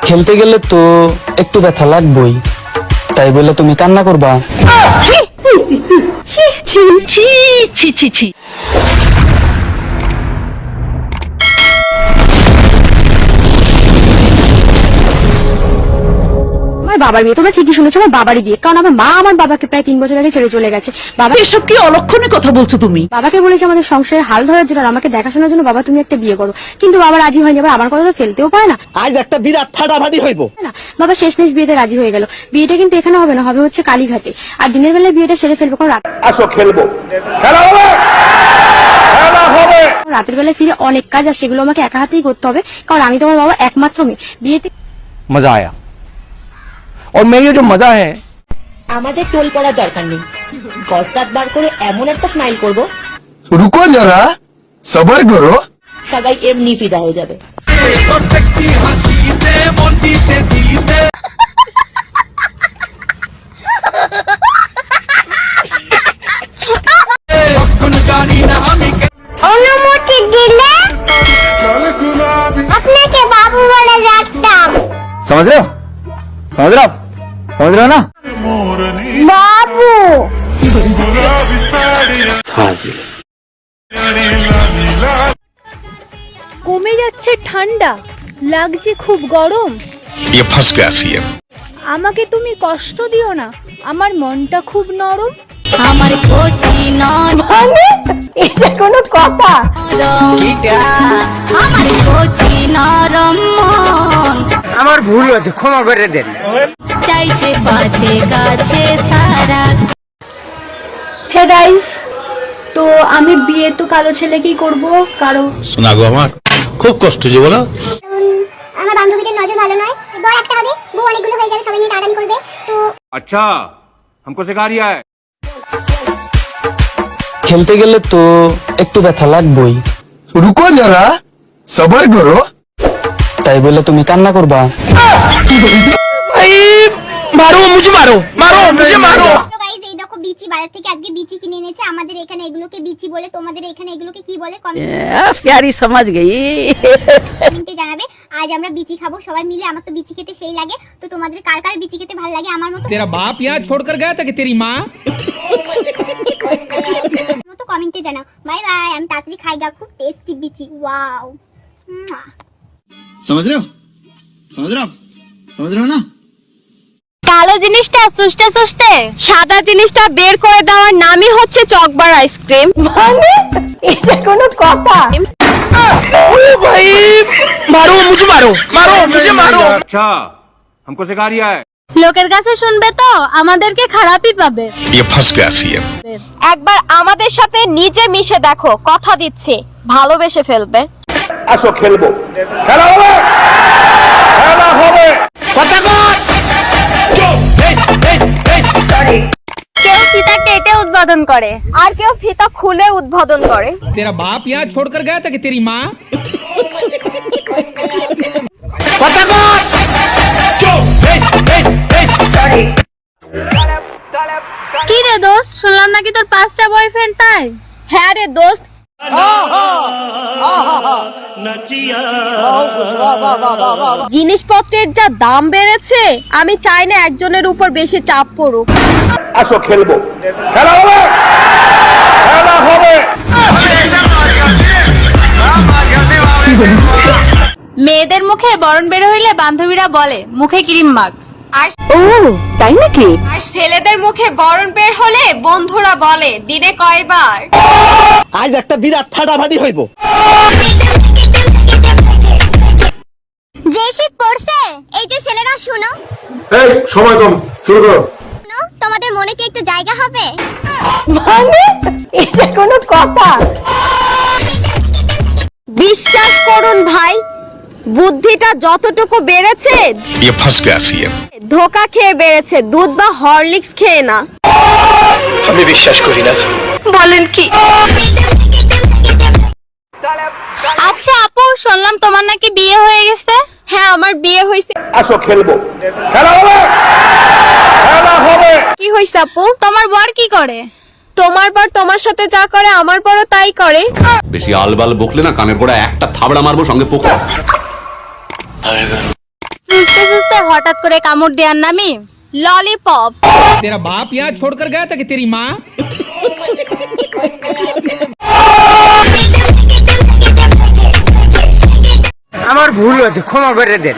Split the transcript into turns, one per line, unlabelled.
খেলতে গেলে তো একটু ব্যথা লাগবেই, তাই বলে তুমি কান্না করবা?
বাবার বিয়ে, তোমরা ঠিকই শুনেছো, আমার বাবারই বিয়ে। কারণ আমার মা আমার বাবাকে প্রায় 3 বছর আগে ছেড়ে চলে গেছে। বাবা
এসব কি অলক্ষণের কথা বলছো তুমি?
বাবাকে বলেছে আমাদের সংসারের হাল ধরার জন্য আর আমাকে দেখাশোনার জন্য, বাবা তুমি একটা বিয়ে করো। কিন্তু বাবা রাজি হয়নি। আবার আমার কথা তো ফেলতেও পারে না।
আজ একটা বিরাট ফাটাফাটি হইব
না, বাবা শেষমেশ বিয়েতে রাজি হয়ে গেল। বিয়েটা কিন্তু এখানে হবে না, হবে হচ্ছে কালীঘাটে। আর দিনের বেলায় বিয়েটা সেরে ফেলবো, কারণ
আসো খেলবো, খেলা হবে, খেলা হবে।
রাতের বেলায় ফিরে অনেক কাজ, আর সেগুলো আমাকে একা হাতেই করতে হবে, কারণ আমি তোমার বাবা একমাত্র মেয়ে। বিয়েতে
मजा आया और मैं ये जो मजा है
আমাদের টোল করার দরকার নেই। গস্তাত বার করে এমন একটা স্মাইল করব,
रुको जरा सबर करो।
সবাই এমনি ফিদা হয়ে যাবে।
অনুমতি দিলে আপনাকে বাবু বলে ডাকতাম।
समझ रहे हो समझ रहे हो समझ रहे हो ना
বাবু
কমে যাচ্ছে ঠান্ডা, লাগছে খুব গরম।
ये फंस गया सीएम।
আমাকে তুমি কষ্ট দিও না, আমার মনটা খুব নরম।
আমার কোচি নরম, এটা কোনো কথা? আমার কোচি নরম মন,
আমার ভুল হয়েছে, ক্ষমা করে দেন।
চাইছে পাতে গাছে সারা।
হে গাইস, তো আমি বিয়ে তো কালো ছেলেকেই করব। কারো
শোনা গো আমার খুব কষ্ট যে বলো।
আমার বান্ধবীদের নজর ভালো নয়, বড় একটা হবে, বউ অনেকগুলো হয়ে যাবে, সবাই নিয়ে টাটানি করবে। তো
अच्छा हमको सिखा रिया है।
খেলতে গেলে তো একটু ব্যথা লাগবেই,
रुको जरा सबर करो।
তাই বলে তুমি কান্না করবা?
मारो मुझे मारो मारो मुझे मारो।
গাইস, এই দেখো বিচি বাজার থেকে আজকে বিচি কিনে এনেছে। আমাদের এখানে এগুলোকে বিচি বলে, তোমাদের এখানে এগুলোকে কি বলে
প্যারি সমাজ গই।
কমেন্টে জানাবে। আজ আমরা বিচি খাবো সবাই মিলে। আমার তো বিচি খেতে সেই লাগে, তো তোমাদের কার কার বিচি খেতে ভালো লাগে আমার মতো?
तेरा बाप यहाँ छोड़कर गया था कि तेरी माँ?
তো কমেন্টে জানাও। বাই বাই, আমি তাড়াতাড়ি খাইগা, খুব টেস্টি বিচি। ওয়াও,
समझ रहे हो समझ रहे हो समझ रहे हो ना।
কালো জিনিসটা সুস্টে সুস্টে, সাদা জিনিসটা বের করে দেওয়ার নামই হচ্ছে চকবার আইসক্রিম। মানে এটা কোনো কথা?
भाई मारो मुझे मारो मारो मुझे मारो। अच्छा हमको सिखा रिया है।
লোকের কাছে শুনবে তো আমাদেরকে খারাপই পাবে।
ये फंस गया सीएम।
একবার আমাদের সাথে নিজে মিশে দেখো, কথা দিচ্ছি ভালোবেসে ফেলবে।
আসো খেলবো, খেলা হবে, খেলা হবে।
কেউ ফিতা কেটে উদ্বোধন করে, আর কেউ ফিতা খুলে উদ্বোধন করে।
तेरा बाप यहाँ छोड़कर गया था कि तेरी माँ?
কি রে দোস্ত, শুনলাম নাকি তোর 5টা বয়ফ্রেন্ড? তাই? হ্যাঁ রে দোস্ত, জিনিসপত্রের যা দাম বেড়েছে, আমি চাই না একজনের উপর বেশি চাপ পড়ুক।
আসো খেলবো, খেলা হবে, খেলা হবে।
মেয়েদের মুখে বরণ বের হইলে বান্ধবীরা বলে মুখে ক্রিম মাখ, আর
তাই নাকি?
আর ছেলেদের মুখে বরণ বের হলে বন্ধুরা বলে দিনে কয়বার।
আজ একটা বিরাট ফাটাফাটি হইব।
যে শীত পড়ছে, এই যে ছেলেরা শুনো,
এই সময় কম, শুরু করো।
তোমাদের মনে কি একটু জায়গা হবে?
মানে এটা কোনো কথা?
বিশ্বাস করুন ভাই, বুদ্ধিটা যতটুকু বেড়েছে
ये फंस गया सीएम।
ধোকা খেয়ে বেড়েছে, দুধ বা হরলিক্স খেয়ে না।
আমি বিশ্বাস করি না।
বলেন কি? আচ্ছা আপু, শুনলাম তোমার নাকি বিয়ে হয়ে গেছে? হ্যাঁ, আমার বিয়ে হয়েছে।
আসো খেলবো, খেলা হবে, খেলা হবে।
কি হয়েছে আপু? তোমার বর কি করে? তোমার বর তোমার সাথে যা করে আমার বরও তাই করে।
বেশি আলবাল বকলে না কানের গোড়া একটা থাবড়া মারবো, সঙ্গে পোকা।
সুস্তে সুস্তে হঠাৎ করে কামড় দেওয়ার নামই ললিপপ।
तेरा बाप यहाँ छोड़कर गया था कि तेरी माँ?
আমার ভুল হয়েছে, ক্ষমা করে দেন।